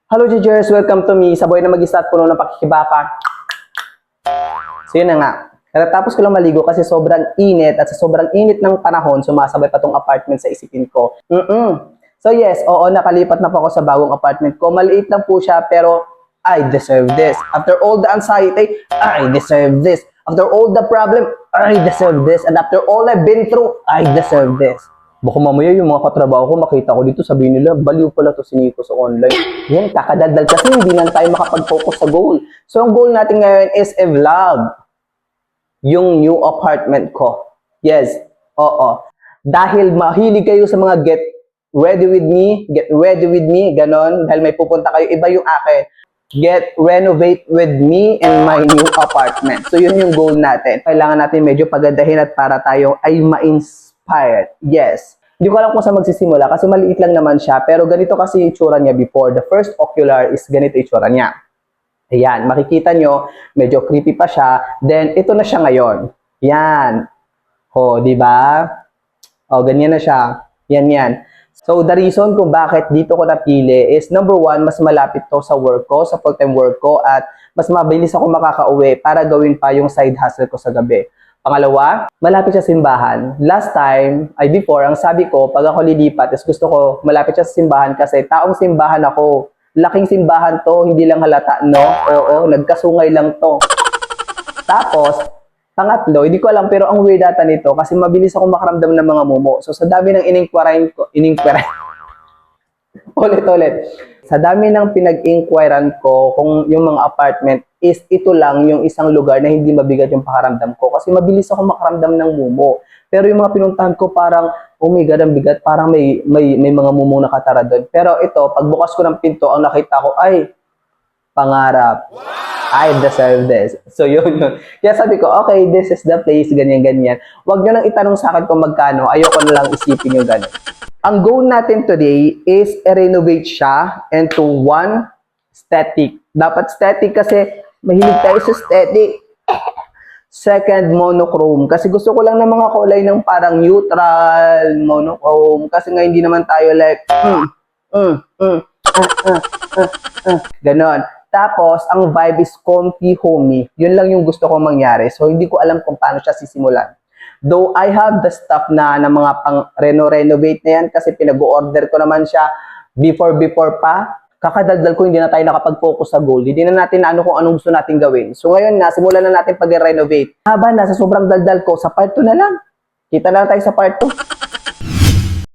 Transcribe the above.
Hello Jijers! Welcome to me. Sabay na mag-isa at puno ng pakikibaka. So yun na nga. Natapos ko lang maligo kasi sobrang init at sa sobrang init ng panahon, sumasabay pa tong apartment sa isipin ko. So yes, oo, nakalipat na po ako sa bagong apartment ko. Maliit lang po siya pero I deserve this. After all the anxiety, I deserve this. After all the problem, I deserve this. And after all I've been through, I deserve this. Baka mamaya yung mga katrabaho ko makita ko dito, sabihin nila, baliw pala to si Nico sa online. Yan, kakadaldal kasi hindi lang tayo makapag-focus sa goal. So ang goal natin ngayon is i-vlog yung new apartment ko. Yes, oo. Dahil mahilig kayo sa mga get ready with me, ganon. Dahil may pupunta kayo, iba yung akin. Get renovate with me in my new apartment. So yun yung goal natin. Kailangan natin medyo pagandahin at para tayo ay ma-inspired. Yes. Hindi ko alam kung saan magsisimula kasi maliit lang naman siya. Pero ganito kasi yung itsura niya before. The first ocular is ganito yung itsura niya. Ayan, makikita nyo, medyo creepy pa siya. Then, ito na siya ngayon. Yan. O, di ba? O, ganyan na siya. Yan. So, the reason kung bakit dito ko napili is, number one, mas malapit to sa work ko, sa full-time work ko, at mas mabilis ako makakauwi para gawin pa yung side hustle ko sa gabi. Pangalawa, malapit siya sa simbahan. Last time, before, ang sabi ko, pag ako lilipat, is gusto ko malapit siya sa simbahan kasi taong simbahan ako. Laking simbahan to, hindi lang halata, no? Oo, nagkasungay lang to. Tapos, pangatlo, hindi ko alam, pero ang weird data nito, kasi mabilis ako makaramdam ng mga mumo. So, sa dami ng ulit. Sa dami ng pinag-inquiran ko, kung yung mga apartment, is ito lang yung isang lugar na hindi mabigat yung pakaramdam ko. Kasi mabilis ako makaramdam ng mumo. Pero yung mga pinuntahan ko parang, oh my God, ang bigat. Parang may mga mumo nakatara doon. Pero ito, pagbukas ko ng pinto, ang nakita ko, ay, pangarap. I deserve this. So yun. Kaya sabi ko, okay, this is the place, ganyan. Huwag nyo lang itanong sa akin kung magkano. Ayoko na lang isipin yung ganun. Ang goal natin today is i-renovate siya into one static. Dapat static kasi mahilig tayo sa static. Second, monochrome. Kasi gusto ko lang ng mga kulay ng parang neutral, monochrome. Kasi nga hindi naman tayo like, ganon. Tapos, ang vibe is comfy, homey. Yun lang yung gusto kong mangyari. So, hindi ko alam kung paano siya sisimulan. Though, I have the stuff na ng mga pang-renovate na yan kasi pinag-order ko naman siya before pa. Kakadaldal ko, hindi na tayo nakapag-focus sa goal. Hindi na natin ano kung anong gusto natin gawin. So, ngayon na, simulan na natin pag-renovate. Haba na, sa sobrang daldal ko, sa part 2 na lang. Kita na tayo sa part 2.